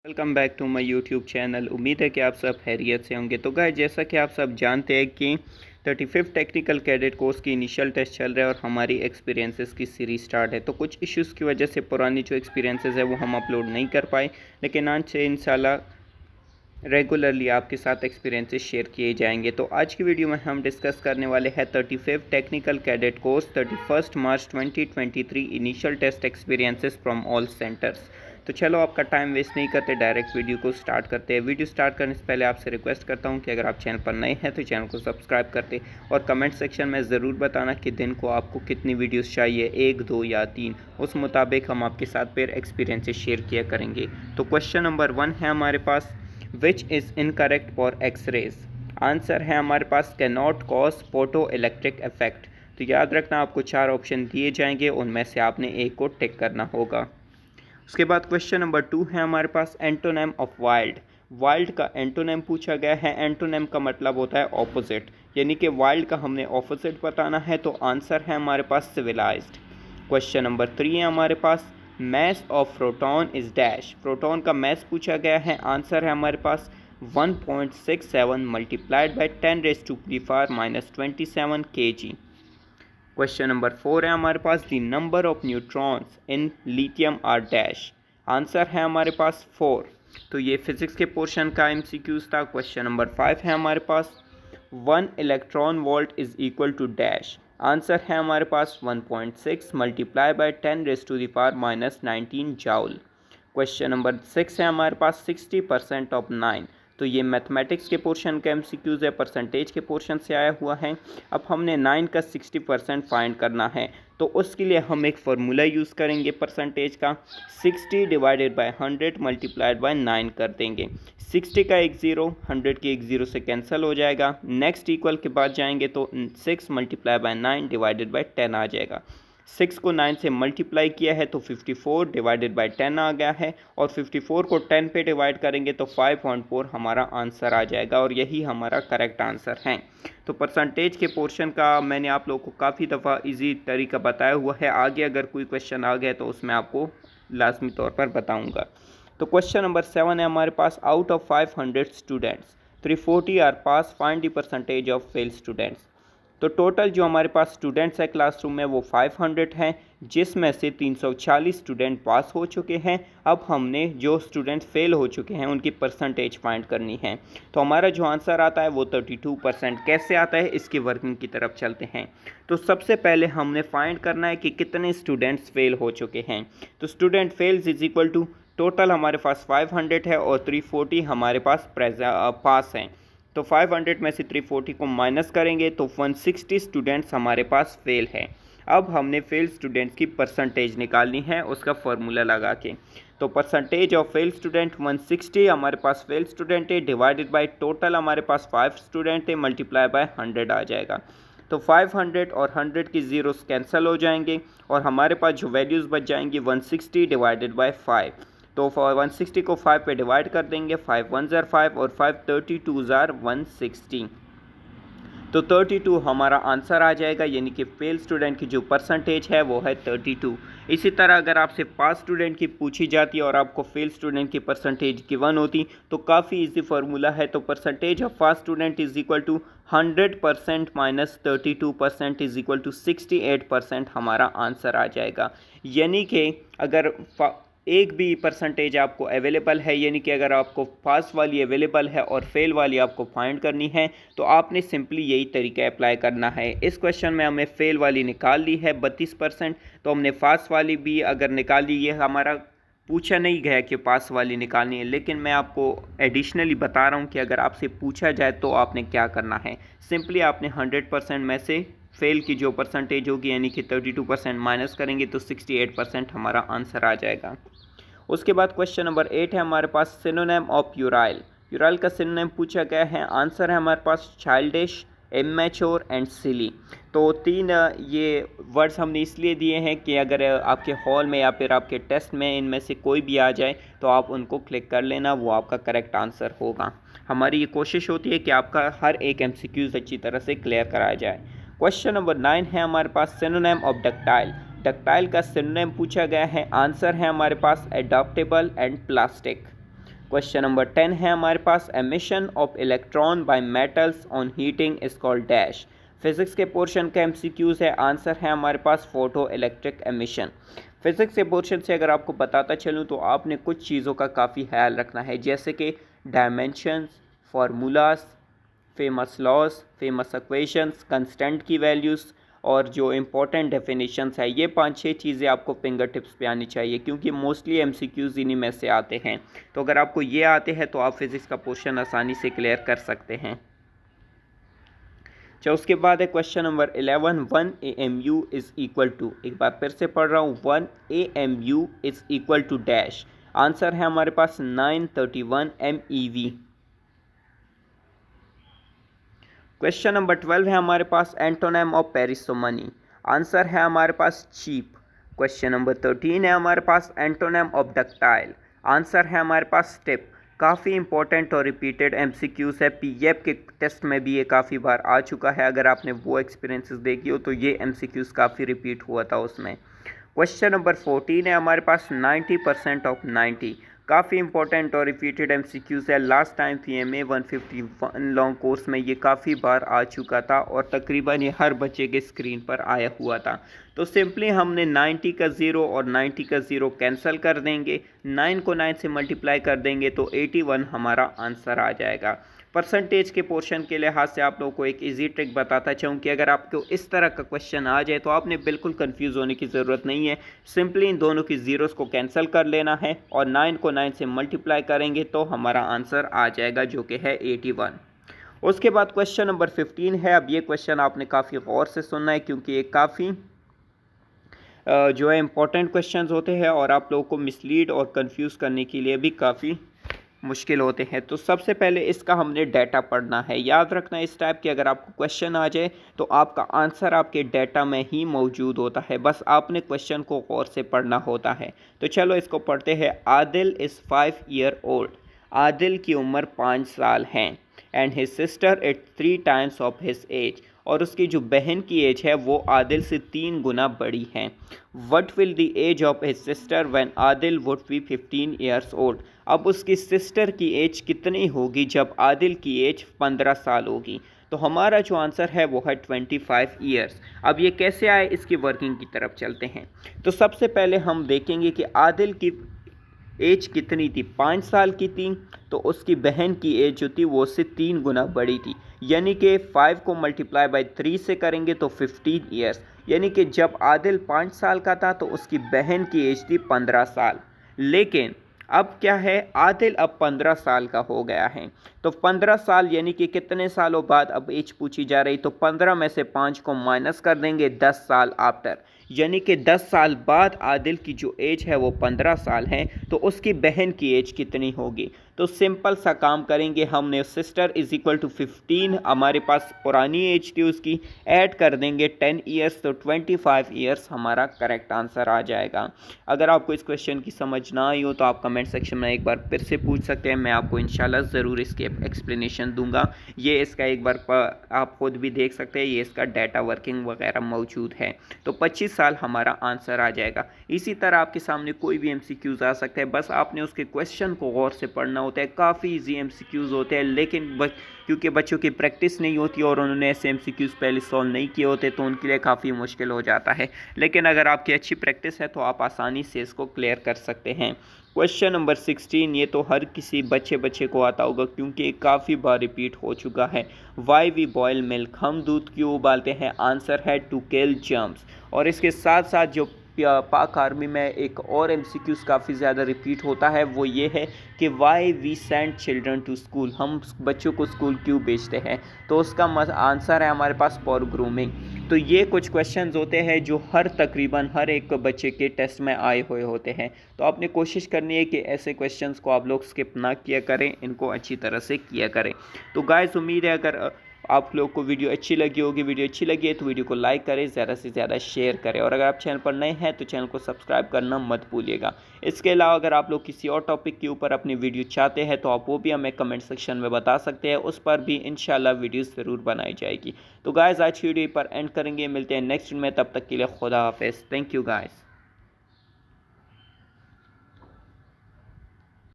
Welcome back to my YouTube channel. उम्मीद है कि आप सब खैरियत से होंगे। तो गाइस, जैसा कि आप सब जानते हैं कि 35th टेक्निकल कैडेट कोर्स की इनिशियल टेस्ट चल रहा है और हमारी एक्सपीरियंसेस की सीरीज स्टार्ट है। तो कुछ इश्यूज़ की वजह से पुरानी जो एक्सपीरियंसेस है वो हम अपलोड नहीं कर पाए, लेकिन आज से इंशाल्लाह रेगुलरली आपके साथ एक्सपीरियंसेस शेयर किए जाएंगे। तो आज की वीडियो में हम डिस्कस करने वाले हैं 35th technical cadet course 31 March 2023 initial test experiences from all centres. तो चलो आपका टाइम वेस्ट नहीं करते, डायरेक्ट वीडियो को स्टार्ट करते हैं। वीडियो स्टार्ट करने से पहले आपसे रिक्वेस्ट करता हूं कि अगर आप चैनल पर नए हैं तो चैनल को सब्सक्राइब करते और कमेंट सेक्शन में ज़रूर बताना कि दिन को आपको कितनी वीडियोस चाहिए, 1, 2 या 3। उस मुताबिक हम आपके साथ फिर एक्सपीरियंसेस शेयर किया करेंगे। तो क्वेश्चन नंबर 1 है हमारे पास, which is incorrect for X rays. Answer है हमारे पास can not cause photo electric effect. तो याद रखना, आपको 4 ऑप्शन दिए जाएंगे, उनमें से आपने एक को टिक करना होगा। उसके बाद क्वेश्चन नंबर 2 है हमारे पास, एंटोनेम ऑफ वाइल्ड। वाइल्ड का एंटोनेम पूछा गया है। एंटोनेम का मतलब होता है ऑपोजिट, यानी कि वाइल्ड का हमने ऑपोजिट बताना है। तो आंसर है हमारे पास सिविलाइज्ड। क्वेश्चन नंबर 3 है हमारे पास, mass of proton is dash. Proton का मैस पूछा गया है। आंसर है हमारे पास 1.67 multiplied by 10⁻⁻27 kg। Question number 4 है हमारे पास, the number of neutrons in lithium are dash. Answer है हमारे पास 4। तो ये फिजिक्स के पोर्शन का एमसीक्यूज था। क्वेश्चन नंबर 5 है हमारे पास, 1 electron volt is equal to dash. Answer है हमारे पास 1.6 multiply by 10⁻⁻19 joule. Question number 6 है हमारे पास, 60% ऑफ 9। तो ये मैथमेटिक्स के पोर्शन का एमसीक्यूज है, परसेंटेज के पोर्शन से आया हुआ है। अब हमने 9 का 60% फाइंड करना है, तो उसके लिए हम एक फार्मूला यूज़ करेंगे परसेंटेज का। 60 डिवाइडेड बाय 100 मल्टीप्लाइड बाय 9 कर देंगे। 60 का एक ज़ीरो 100 के एक ज़ीरो से कैंसिल हो जाएगा। नेक्स्ट इक्वल के बाद जाएंगे तो 6 मल्टीप्लाई बाय 9 डिवाइडेड बाय 10 आ जाएगा। 6 को 9 से मल्टीप्लाई किया है तो 54 डिवाइडेड बाय 10 आ गया है, और 54 को 10 पे डिवाइड करेंगे तो 5.4 हमारा आंसर आ जाएगा, और यही हमारा करेक्ट आंसर है। तो परसेंटेज के पोर्शन का मैंने आप लोगों को काफ़ी दफ़ा इजी तरीका बताया हुआ है। आगे अगर कोई क्वेश्चन आ गया तो उसमें आपको लाजमी तौर पर बताऊँगा। तो क्वेश्चन नंबर 7 है हमारे पास, out of 500 students 340 are pass, find the percentage of fail students. तो टोटल जो हमारे पास स्टूडेंट्स है क्लासरूम में वो 500 हैं, जिसमें से 340 स्टूडेंट पास हो चुके हैं। अब हमने जो स्टूडेंट फेल हो चुके हैं उनकी परसेंटेज फाइंड करनी है। तो हमारा जो आंसर आता है वो 32%। कैसे आता है, इसकी वर्किंग की तरफ चलते हैं। तो सबसे पहले हमने फाइंड करना है कि कितने स्टूडेंट्स फेल हो चुके हैं। तो student fails is equal to, total हमारे पास 500 है और 340 हमारे पास पास हैं। तो 500 में से 340 को माइनस करेंगे तो 160 स्टूडेंट्स हमारे पास फेल हैं। अब हमने फेल स्टूडेंट्स की परसेंटेज निकालनी है उसका फॉर्मूला लगा के। तो परसेंटेज ऑफ फेल स्टूडेंट 160 हमारे पास फेल स्टूडेंट है, डिवाइडेड बाय टोटल हमारे पास 5 स्टूडेंट है, मल्टीप्लाई बाय 100 आ जाएगा। तो 500 और 100 की ज़ीरोस कैंसिल हो जाएंगे और हमारे पास जो वैल्यूज़ बच जाएंगी 160 डिवाइडेड बाय 5। तो 160 को 5 पे डिवाइड कर देंगे, 5 1 ज़ार 5 और 5 32 ज़ार 160। तो 32 हमारा आंसर आ जाएगा, यानी कि फेल स्टूडेंट की जो परसेंटेज है वो है 32। इसी तरह अगर आपसे पास स्टूडेंट की पूछी जाती और आपको फेल स्टूडेंट की परसेंटेज गिवन होती तो काफ़ी इजी फार्मूला है। तो percentage of pass student is equal to 100% minus 32% is equal to 68% हमारा आंसर आ जाएगा। यानी कि अगर एक भी परसेंटेज आपको अवेलेबल है, यानी कि अगर आपको पास वाली अवेलेबल है और फेल वाली आपको फाइंड करनी है तो आपने सिंपली यही तरीका अप्लाई करना है। इस क्वेश्चन में हमें फेल वाली निकाल ली है 32%, तो हमने पास वाली भी अगर निकाल ली। ये हमारा पूछा नहीं गया कि पास वाली निकालनी है, लेकिन मैं आपको एडिशनली बता रहा हूँ कि अगर आपसे पूछा जाए तो आपने क्या करना है। सिंपली आपने 100% में से फेल की जो परसेंटेज होगी यानी कि 32% माइनस करेंगे तो 68% हमारा आंसर आ जाएगा। उसके बाद क्वेश्चन नंबर 8 है हमारे पास, सिनोनिम ऑफ यूराइल। यूराइल का सिनोनिम पूछा गया है। आंसर है हमारे पास चाइल्डिश, इमेच्योर एंड सिली। तो 3 ये वर्ड्स हमने इसलिए दिए हैं कि अगर आपके हॉल में या फिर आपके टेस्ट में इनमें से कोई भी आ जाए तो आप उनको क्लिक कर लेना, वो आपका करेक्ट आंसर होगा। हमारी ये कोशिश होती है कि आपका हर एक एमसीक्यूज अच्छी तरह से क्लियर कराया जाए। क्वेश्चन नंबर 9 है हमारे पास, सिनोनिम ऑफ डक्टाइल। डक्टाइल का सिनोनिम पूछा गया है। आंसर है हमारे पास adaptable and plastic. Question number 10 है हमारे पास, emission of electron by metals on heating is called dash. Physics के पोर्शन का एमसीक्यूज है, आंसर है हमारे पास फोटो इलेक्ट्रिक एमिशन। फिजिक्स के पोर्शन से अगर आपको बताता चलूँ तो आपने कुछ चीज़ों का काफ़ी ख्याल रखना है, जैसे कि dimensions, formulas, famous laws, famous equations, constant की वैल्यूज़ और जो इम्पोर्टेंट डेफिनेशंस है, ये 5-6 चीज़ें आपको फिंगर टिप्स पे आनी चाहिए, क्योंकि मोस्टली एमसीक्यूज इन्हीं में से आते हैं। तो अगर आपको ये आते हैं तो आप फिज़िक्स का पोर्शन आसानी से क्लियर कर सकते हैं। चलो उसके बाद है question number 11, 1 AMU is equal to, एक बार फिर से पढ़ रहा हूँ, 1 AMU is equal to dash. Answer है हमारे पास 931 MeV। क्वेश्चन नंबर 12 है हमारे पास, एंटोनिम ऑफ पैरिसोमनी। आंसर है हमारे पास चीप। क्वेश्चन नंबर 13 है हमारे पास, एंटोनिम ऑफ डक्टाइल। आंसर है हमारे पास स्टिप। काफ़ी इंपॉर्टेंट और रिपीटेड एमसीक्यूज है, पीएफ के टेस्ट में भी ये काफ़ी बार आ चुका है। अगर आपने वो एक्सपीरियंसेस देखी हो तो ये एमसीक्यूज काफ़ी रिपीट हुआ था उसमें। क्वेश्चन नंबर 14 है हमारे पास, 90% ऑफ 90। काफ़ी इंपॉर्टेंट और रिपीटेड एमसीक्यूज है। Last time PMA 151 long course में ये काफ़ी बार आ चुका था और तकरीबन ये हर बच्चे के स्क्रीन पर आया हुआ था। तो सिंपली हमने 90 का 0 और 90 का 0 कैंसिल कर देंगे, 9 को 9 से मल्टीप्लाई कर देंगे तो 81 हमारा आंसर आ जाएगा। परसेंटेज के पोर्शन के लिहाज से आप लोगों को एक इजी ट्रिक बताता चाहूँ कि अगर आपको इस तरह का क्वेश्चन आ जाए तो आपने बिल्कुल कंफ्यूज होने की ज़रूरत नहीं है। सिंपली इन दोनों की ज़ीरोज़ को कैंसिल कर लेना है और 9 को 9 से मल्टीप्लाई करेंगे तो हमारा आंसर आ जाएगा, जो कि है 81। उसके बाद क्वेश्चन नंबर 15 है। अब ये क्वेश्चन आपने काफ़ी गौर से सुनना है, क्योंकि ये काफ़ी जो है इंपॉर्टेंट क्वेश्चंस होते हैं और आप लोगों को मिसलीड और कंफ्यूज करने के लिए भी काफ़ी मुश्किल होते हैं। तो सबसे पहले इसका हमने डाटा पढ़ना है। याद रखना इस टाइप की अगर आपको क्वेश्चन आ जाए तो आपका आंसर आपके डाटा में ही मौजूद होता है, बस आपने क्वेश्चन को गौर से पढ़ना होता है। तो चलो इसको पढ़ते हैं। Adil is 5 year old. Adil की उम्र 5 साल है। And his sister it 3 times of his age. और उसकी जो बहन की एज है वो आदिल से 3 गुना बड़ी है। What will the age of his sister when Adil would be 15 years old. अब उसकी सिस्टर की एज कितनी होगी जब आदिल की एज 15 साल होगी। तो हमारा जो आंसर है वो है 25 ईयर्स। अब ये कैसे आए, इसकी वर्किंग की तरफ चलते हैं। तो सबसे पहले हम देखेंगे कि आदिल की एज कितनी थी, 5 साल की थी, तो उसकी बहन की एज जो थी वो उससे 3 गुना बड़ी थी। यानी कि 5 को मल्टीप्लाई बाय 3 से करेंगे तो 15 ईयर्स। यानी कि जब आदिल 5 साल का था तो उसकी बहन की एज थी 15 साल। लेकिन अब क्या है, आदिल अब 15 साल का हो गया है। तो 15 साल यानी कि कितने सालों बाद अब एज पूछी जा रही, तो 15 में से 5 को माइनस कर देंगे 10 साल आफ्टर। यानी कि 10 साल बाद आदिल की जो एज है वो 15 साल है, तो उसकी बहन की एज कितनी होगी। तो सिंपल सा काम करेंगे, हमने सिस्टर इज इक्वल टू 15, हमारे पास पुरानी एज थी उसकी, ऐड कर देंगे 10 ईयर्स, तो 25 ईयर्स हमारा करेक्ट आंसर आ जाएगा। अगर आपको इस क्वेश्चन की समझ ना आई हो तो आप कमेंट सेक्शन में एक बार फिर से पूछ सकते हैं, मैं आपको इंशाल्लाह ज़रूर इसके एक्सप्लेनेशन दूंगा। ये इसका एक बार आप खुद भी देख सकते हैं, ये इसका डाटा वर्किंग वगैरह मौजूद है। तो 25 साल हमारा आंसर आ जाएगा। इसी तरह आपके सामने कोई भी MCQs आ सकते हैं, बस आपने उसके क्वेश्चन को गौर से पढ़ना होता है। काफ़ी ईजी MCQs होते हैं, लेकिन क्योंकि बच्चों की प्रैक्टिस नहीं होती और उन्होंने ऐसे MCQs पहले सॉल्व नहीं किए होते तो उनके लिए काफ़ी मुश्किल हो जाता है। लेकिन अगर आपकी अच्छी प्रैक्टिस है तो आप आसानी से इसको क्लियर कर सकते हैं। क्वेश्चन नंबर 16, ये तो हर किसी बच्चे को आता होगा क्योंकि ये काफ़ी बार रिपीट हो चुका है। वाई वी बॉयल मिल्क, हम दूध क्यों उबालते हैं। आंसर है टू किल जर्म्स। और इसके साथ साथ जो पाक आर्मी में एक और MCQs काफ़ी ज़्यादा रिपीट होता है, वो ये है कि why we send children to school, हम बच्चों को स्कूल क्यों भेजते हैं। तो उसका आंसर है हमारे पास फॉर ग्रूमिंग। तो ये कुछ क्वेश्चंस होते हैं जो तकरीबन हर एक बच्चे के टेस्ट में आए हुए होते हैं। तो आपने कोशिश करनी है कि ऐसे क्वेश्चंस को आप लोग स्किप ना किया करें, इनको अच्छी तरह से किया करें। तो गाइस, उम्मीद है अगर आप लोग को वीडियो अच्छी लगी होगी, वीडियो अच्छी लगी है तो वीडियो को लाइक करें, ज़्यादा से ज़्यादा शेयर करें, और अगर आप चैनल पर नए हैं तो चैनल को सब्सक्राइब करना मत भूलिएगा। इसके अलावा अगर आप लोग किसी और टॉपिक के ऊपर अपनी वीडियो चाहते हैं तो आप वो भी हमें कमेंट सेक्शन में बता सकते हैं, उस पर भी इंशाल्लाह वीडियो ज़रूर बनाई जाएगी। तो गाइस, आज की वीडियो पर एंड करेंगे, मिलते हैं नेक्स्ट में, तब तक के लिए खुदा हाफिज़। Thank you guys.